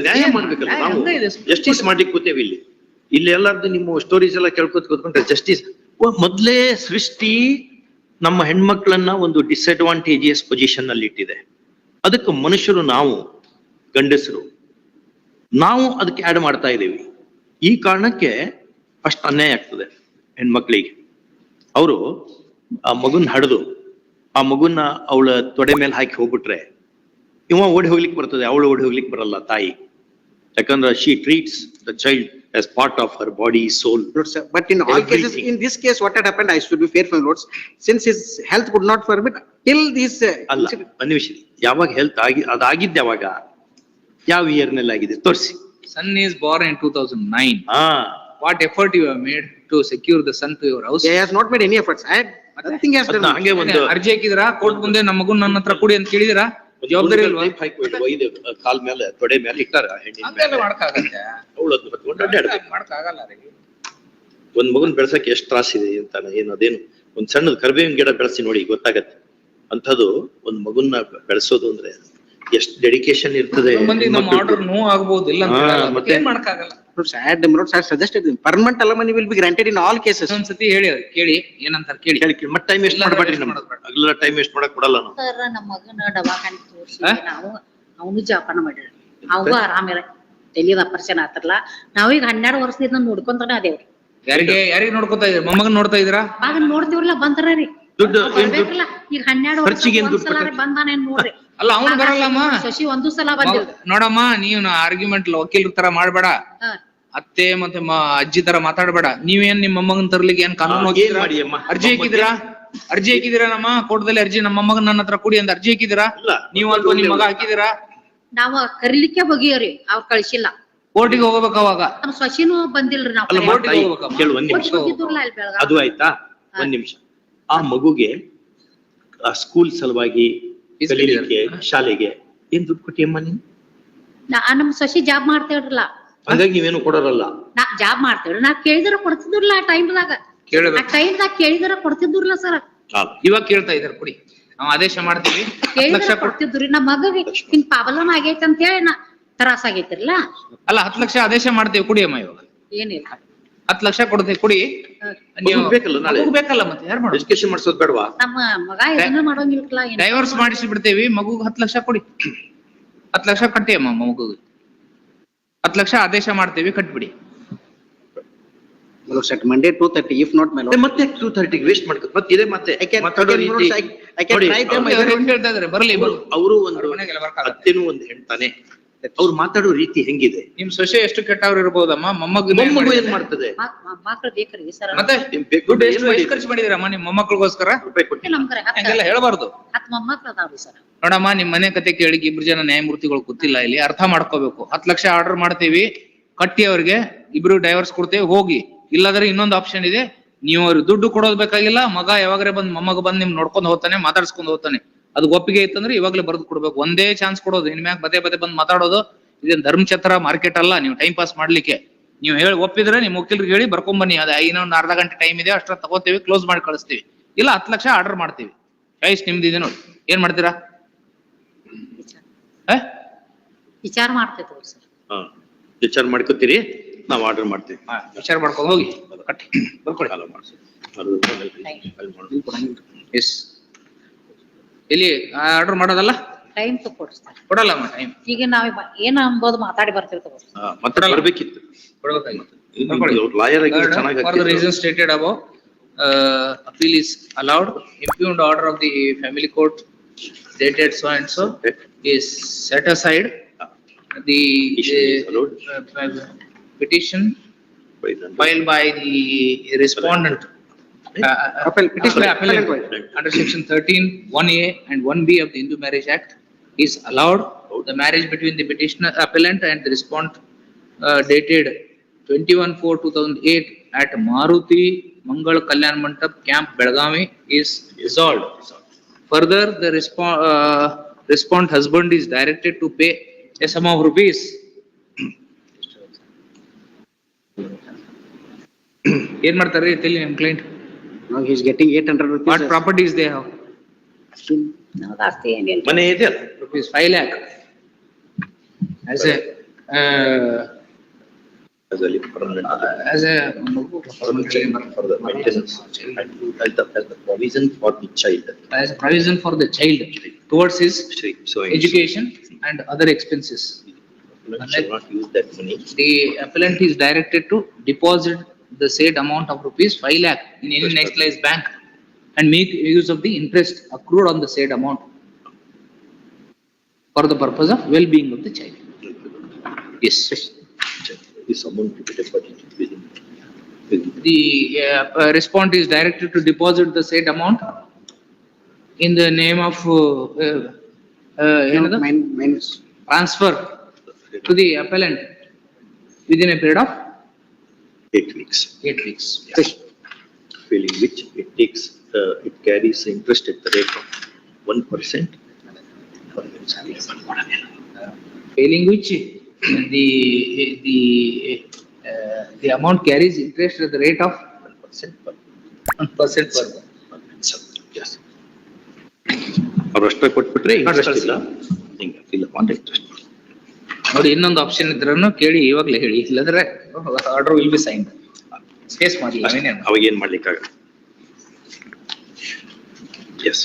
ನ್ಯಾಯ ಮಾಡ್ಬೇಕಲ್ಲ. ನಾವು ಜಸ್ಟಿಸ್ ಮಾಡ್ಲಿಕ್ಕೆ ಕೂತೇವೆ ಇಲ್ಲಿ ಎಲ್ಲಾರ್ದು ನಿಮ್ಮ ಸ್ಟೋರೀಸ್ ಎಲ್ಲ ಕೇಳ್ಕೊತ ಕೂತ್ಕೊಂಡ್ರೆ ಜಸ್ಟಿಸ್ ಮೊದ್ಲೇ ಸೃಷ್ಟಿ ನಮ್ಮ ಹೆಣ್ಮಕ್ಳನ್ನ ಒಂದು ಡಿಸ್ಅಡ್ವಾಂಟೇಜಿಯಸ್ ಪೊಸಿಷನ್ ಅಲ್ಲಿ ಇಟ್ಟಿದೆ. ಅದಕ್ಕೆ ಮನುಷ್ಯರು ನಾವು ಗಂಡಸರು ನಾವು ಅದಕ್ಕೆ ಆಡ್ ಮಾಡ್ತಾ ಇದ್ದೀವಿ. ಈ ಕಾರಣಕ್ಕೆ ಅಷ್ಟು ಅನ್ಯಾಯ ಆಗ್ತದೆ ಹೆಣ್ಮಕ್ಳಿಗೆ. ಅವರು ಆ ಮಗುನ್ ಹಡ್ದು ಆ ಮಗುನ ಅವಳ ತೊಡೆ ಮೇಲೆ ಹಾಕಿ ಹೋಗ್ಬಿಟ್ರೆ ಇವ ಓಡಿ ಹೋಗ್ಲಿಕ್ಕೆ ಬರ್ತದೆ, ಅವಳು ಓಡಿ ಹೋಗ್ಲಿಕ್ಕೆ ಬರಲ್ಲ ತಾಯಿ. ಯಾಕಂದ್ರೆ she treats the child as part of her body, soul. But in all cases, in this case, what had happened, I should be fair for Lords, since his health could not permit till this. ಅಲ್ಲ, ಅನ್ವೇಷ ಯಾವಾಗ health ಅದಾಗಿದ್ದೆ ಯಾವಾಗ, ಯಾವ year ನಲ್ಲಿ ಆಗಿದೆ ತೋರಿಸಿ. Son is born in 2009. What effort you have made to secure the son to your house? He has not made any efforts. Nothing has done. ಹಂಗೆ ಒಂದು ಅರ್ಜಿ ಹಾಕಿದ್ರಾ ಕೋರ್ಟ್ ಮುಂದೆ ನಮ್ಮ ಮಗು ನನ್ನ ಹತ್ರ ಕೊಡಿ ಅಂತ ಕೇಳಿದಿರಾ? ಜವಾಬ್ದಾರಿ ಇಲ್ವಾ? ಕಾಲ್ ಮೇಲೆ ತೊಡೆ ಮೇಲೆ ಇಟ್ಟಾರ ಹಂಗೆಲ್ಲ ಮಾಡಕ್ಕಾಗತ್ತೆ? ಮಾಡಕ್ಕಾಗಲ್ಲ ರೀ. ಒಂದ್ ಮಗುನ್ ಬೆಳ್ಸಕ್ಕೆ ಎಷ್ಟು ತ್ರಾಸ ಇದೆ ಅಂತ ಅದೇನು ಒಂದ್ ಸಣ್ಣದ್ ಕರ್ಬೇವಿನ ಗಿಡ ಬೆಳೆಸಿ ನೋಡಿ ಗೊತ್ತಾಗತ್ತೆ. ಅಂಥದ್ದು ಒಂದ್ ಮಗುನ್ನ ಬೆಳೆಸೋದು ಅಂದ್ರೆ ಎಷ್ಟು ಡೆಡಿಕೇಶನ್ ಇರ್ತದೆ. ನಮ್ಮ ಆರ್ಡರ್ ನೋ ಆಗ್ಬಹುದು, ಇಲ್ಲ ಮತ್ತೆ ಏನ್ ಮಾಡಕ್ಕಾಗಲ್ಲ. Sad Lords have suggested permanent alimony will be granted in all cases. ಒಂದ್ಸತಿ ಹೇಳಿ ಕೇಳಿ ಏನಂತಾರೆ ಕೇಳಿ. ಮತ್ತೆ ಟೈಮ್ ವೇಸ್ಟ್ ಮಾಡಬೇಡ್ರಿ, ಅಗಲ ಟೈಮ್ ವೇಸ್ಟ್ ಮಾಡಕ್ ಕೊಡಲ್ಲ ನಾವು. ಸರ್ ನಮ್ಮ ಮಗನ ದವಾಖಾನೆ ತೋರಿಸಿ ನಾವು ಅವನು ಜಾಪಾನ ಮಾಡಿರಿ, ಅವಾಗ ಆರಾಮಿರ ತಲೆದ ಆಪರೇಷನ್ ಆತರಲ್ಲ. ನಾವೀಗ 12 ವರ್ಷದಿಂದ ನೋಡ್ಕೊಂತಾನೆ ಅದೇವ್ರಿ. ಯಾರಿಗೆ ನೋಡ್ಕೊತಾ ಇದ್ರಿ? ಮೊಮ್ಮಗನ್ ನೋಡ್ತಾ ಇದ್ರಾ? ಆಗ ನೋಡ್ತೀವ್ರಲ್ಲ ಬಂದ್ರಿ ದುಡ್ಡು ಬರ್ಬೇಕಲ್ಲ. ಈಗ 12 ವರ್ಷ ಬಂದಾನೆ ನೋಡ್ರಿ. ಅಲ್ಲ ಅವ್ನು ಬರಲ್ಲಮ್ಮ, ಶಶಿ ಒಂದು ಸಲ ಬಂದಿಲ್ಲ ನೋಡಮ್ಮ. ನೀವ್ ಆರ್ಗ್ಯುಮೆಂಟ್ ವಕೀಲರ ತರ ಮಾಡ್ಬೇಡ, ಅತ್ತೆ ಮತ್ತೆ ಅಜ್ಜಿ ತರ ಮಾತಾಡ್ಬೇಡ. ನೀವೇನ್ ನಿಮ್ಮ ಮೊಮ್ಮಗನ್ ತರ್ಲಿಕ್ಕೆ ಏನ್ ಕಾನೂನು ಅರ್ಜಿ ಹಾಕಿದಿರಾ? ನಮ್ಮ ಕೋರ್ಟ್ದಲ್ಲಿ ಅರ್ಜಿ ನಮ್ಮ ಮೊಮ್ಮಗನ್ ನನ್ನ ಹತ್ರ ಕೊಡಿ ಅಂತ ಅರ್ಜಿ ಹಾಕಿದಿರಾ? ನೀವು ಅಲ್ವಾ ನಿಮ್ ಮಗ ಹಾಕಿದಿರಾ? ನಾವ್ ಕರಿಲಿಕ್ಕೆ ಬಗೆಯವ್ರಿ, ಅವ್ರು ಕಳ್ಸಿಲ್ಲ. ಕೋರ್ಟಿಗೆ ಹೋಗ್ಬೇಕು. ಅವಾಗ ನಮ್ ಶಶಿನೂ ಬಂದಿಲ್ರಿ. ನಾವ್ ಕೇಳು ಒಂದ್ ನಿಮಿಷ, ಅದು ಆಯ್ತಾ? ಒಂದ್ ನಿಮಿಷ. ಆ ಮಗುಗೆ ಆ ಸ್ಕೂಲ್ ಸಲುವಾಗಿ ಕಲೀಲಿಕ್ಕೆ ಶಾಲೆಗೆ ಏನ್ ದುಡ್ಡು ಕೊಟ್ಟಿಯಮ್ಮ ನೀನು? ನಮ್ ಶಶಿ ಜಾಬ್ ಮಾಡ್ತೇವ್ರಲ್ಲ, ಹಾಗಾಗಿ ನೀವೇನು ಕೊಡೋರಲ್ಲ. ನಾ ಜಾಬ್ ಮಾಡ್ತೇವ್ರಿ. ನಾವ್ ಕೇಳಿದ್ರ ಕೊಡ್ತಿದ್ರಲ್ಲ ಆ ಟೈಮ್ದಾಗ. ಆ ಟೈಮ್ದಾಗ ಕೇಳಿದ್ರ ಕೊಡ್ತಿದ್ರಲ್ಲ ಸರ್. ಇವಾಗ ಕೇಳ್ತಾ ಇದಾರೆ ಕೊಡಿ, ನಾವು ಆದೇಶ ಮಾಡ್ತೀವಿ. ಕೇಳಿದ್ರ ಕೊಡ್ತಿದ್ರಿ. ನಮ್ಮ ಮಗಗೆ ಹಿಂಗ್ ಪ್ರಾಬ್ಲಮ್ ಆಗೈತೆ ಅಂತ ಹೇಳಿ ತ್ರಾಸ ಆಗೈತಿರ್ಲ. ಅಲ್ಲ 10 ಲಕ್ಷ ಆದೇಶ ಮಾಡ್ತೀವಿ, ಕುಡಿ ಅಮ್ಮ. ಇವಾಗ ಏನಿಲ್ಲ, 10 ಲಕ್ಷ ಕೊಡ್ತೀವಿ, ಕುಡಿ. ಬೇಕಲ್ಲ, ನಾಳೆ ಬೇಕಲ್ಲ, ಮತ್ತೆ ಯಾರು ಮಾಡೋದು? ಎಜುಕೇಶನ್ ಮಾಡಿಸೋದು ಬೇಡವಾ? ನಮ್ಮ ಮಗ ಏನೂ ಮಾಡೋಂಗಿಲ್ಲ. ಡೈವರ್ಸ್ ಮಾಡಿಸಿ ಬಿಡ್ತೇವಿ, ಮಗುಗೆ 10 ಲಕ್ಷ ಕೊಡಿ. 10 ಲಕ್ಷ ಕಟ್ಟಿ ಅಮ್ಮ ಮಗುಗೆ. 10 ಲಕ್ಷ ಆದೇಶ ಮಾಡ್ತೇವಿ, ಕಟ್ಬಿಡಿ. Monday 2:30, if not my lord. ಮತ್ತೆ 2:30 ವೇಸ್ಟ್ ಮಾಡ್ತಾರೆ. ಮತ್ತೆ ಇದೇ ಮತ್ತೆ ಹೇಳ್ತಾ ಇದಾರೆ ಬರ್ಲಿ. ಅವರು ಒಂದು ಅತ್ತೆನೂ ಒಂದು ಹೆಣ್ತಾನೆ, ಅವ್ರು ಮಾತಾಡೋ ರೀತಿ ಹೆಂಗಿದೆ? ನಿಮ್ ಸೊಸೆ ಎಷ್ಟು ಕೆಟ್ಟವ್ರು ಇರ್ಬೋದಮ್ಮ, ಮೊಮ್ಮಗು ಏನ್ ಮಾಡ್ತದೆ? ಮಕ್ಳು ಬೇಕ್ರಿ ಸರ್. ಮತ್ತೆ ದುಡ್ಡು ಎಷ್ಟು ಖರ್ಚು ಮಾಡಿದಿರಮ್ಮ ನಿಮ್ ಮೊಮ್ಮಕ್ಳಿಗೋಸ್ಕರ? ಹಂಗೆಲ್ಲ ಹೇಳ್ಬಾರ್ದು. 10 ಮೊಮ್ಮಕ್ಳು ಅದಾವ್ರಿ ಸರ್. ನೋಡಮ್ಮ, ನಿಮ್ ಮನೆ ಕತೆ ಕೇಳಿ 2 ಜನ ನ್ಯಾಯಮೂರ್ತಿಗಳು ಗೊತ್ತಿಲ್ಲ, ಇಲ್ಲಿ ಅರ್ಥ ಮಾಡ್ಕೋಬೇಕು. 10 ಲಕ್ಷ ಆರ್ಡರ್ ಮಾಡ್ತೀವಿ, ಕಟ್ಟಿ ಅವ್ರಿಗೆ 2 ಡೈವರ್ಸ್ ಕೊಡ್ತೇವೆ, ಹೋಗಿ. ಇಲ್ಲಾದ್ರೆ ಇನ್ನೊಂದು ಆಪ್ಷನ್ ಇದೆ, ನೀವು ಅವ್ರಿಗೆ ದುಡ್ಡು ಕೊಡೋದ್ ಬೇಕಾಗಿಲ್ಲ. ಮಗ ಯಾವಾಗ್ರೆ ಬಂದ್ ಮೊಮ್ಮಗ ಬಂದ್ ನಿಮ್ ನೋಡ್ಕೊಂಡ್ ಹೋಗ್ತಾನೆ, ಮಾತಾಡ್ಸ್ಕೊಂಡ್ ಹೋಗ್ತಾನೆ. ಅದು ಒಪ್ಪಿಗೆ ಇತ್ತಂದ್ರೆ ಇವಾಗ್ಲೇ ಬರ್ದು ಕೊಡ್ಬೇಕು. ಒಂದೇ ಚಾನ್ಸ್ ಕೊಡೋದು, ಇನ್ಮ್ಯಾಗ ಪದೇ ಬಂದ್ ಮಾತಾಡೋದು ಇದೇನ್ ಧರ್ಮಛತ್ರ ಮಾರ್ಕೆಟ್ ಅಲ್ಲ. ನೀವು ಟೈಮ್ ಪಾಸ್ ಮಾಡ್ಲಿಕ್ಕೆ ನೀವು ಹೇಳಿ ಒಪ್ಪಿದ್ರೆ ನಿಮ್ ವಕೀಲರಿಗೆ ಹೇಳಿ ಬರ್ಕೊಂಡ್ ಬನ್ನಿ. ಅದ ಇನ್ನೊಂದು ಅರ್ಧ ಗಂಟೆ ಟೈಮ್ ಇದೆ, ಅಷ್ಟ ತಗೋತೀವಿ, ಕ್ಲೋಸ್ ಮಾಡಿ ಕಳಿಸ್ತೀವಿ. ಇಲ್ಲ 10 ಲಕ್ಷ ಆರ್ಡರ್ ಮಾಡ್ತೀವಿ. ಚಾಯ್ಸ್ ನಿಮ್ದಿದೆ ನೋಡಿ, ಏನ್ ಮಾಡ್ತೀರಾ? ವಿಚಾರ ಮಾಡ್ತೇವೆ ಸರ್. ವಿಚಾರ ಮಾಡ್ಕೋತೀರಿ, ನಾವ್ ಆರ್ಡರ್ ಮಾಡ್ತೀವಿ. ವಿಚಾರ ಮಾಡ್ಕೊಂಡು ಹೋಗಿ ಕಟ್ಟಿ ಬರ್ಕೊಳ್ಳಿ. ಎಸ್, ಇಲ್ಲಿ ಆರ್ಡರ್ ಮಾಡೋದಲ್ಲ, ಟೈಮ್ ಕೊಡಿಸ್ತಾರೆ. ಕೊಡಲ್ಲ ಟೈಮ್. ಈಗ ನಾವ್ ಏನ್ ಅಂಬೋದು ಮಾತಾಡಿ ಬರ್ತಿರ್ತೇವೆ. ಮತ್ತೆ ಬರ್ಬೇಕಿತ್ತು, For the reason stated above, appeal is allowed. Impugned order of the family court dated so and so is set aside. The petition filed by the respondent, appellant under section 13(1)(a) and 1(b) of the Hindu Marriage Act is allowed. The marriage between the petitioner, appellant and the respondent dated 21/4/2008 at Maruti Mangal Kalyan Mandap Camp, Belgavi is dissolved. Further, the respondent husband is directed to pay a sum of rupees. ಏನ್ ಮಾಡ್ತಾರೆ ತಿಳಿ ನಿಮ್ client? Now he is getting 800 rupees. What properties they have? ಜಾಸ್ತಿ ಏನಿಲ್ಲ. ಮನೆ ಇದೆ Rupees 5 lakh. As a permanent. as a For the maintenance and as the provision for the child. as a provision for the child towards his So education and other expenses. appellant shall not use that money. The appellant is directed to deposit the said amount of rupees 5 lakh in any nationalized bank and make use of the interest accrued on the said amount for the purpose of well-being of the child. Yes. This amount to be deposited within. The respondent is directed to deposit the said amount in the name of another Minus. transfer to the appellant within a period of 8 weeks. 8 weeks. Failing which it takes, it carries interest at the rate of 1%. Failing which the amount carries interest at the rate of 1% per 1% per month. Yes. ಅವ್ರು ಅಷ್ಟ ಕೊಟ್ಬಿಟ್ರೆ interest ಇಲ್ಲ, ಹಿಂಗೆ ಇಲ್ಲ ಅಂತ interest. ನೋಡಿ ಇನ್ನೊಂದು option ಇದ್ರೂ ಕೇಳಿ ಇವಾಗ್ಲೇ ಹೇಳಿ, ಇಲ್ಲದ್ರೆ order will be signed. Space ಮಾಡಲಿಲ್ಲ ಅವಾಗ ಏನ್ ಮಾಡ್ಲಿಕ್ಕಾಗಲ್ಲ. ಎಸ್.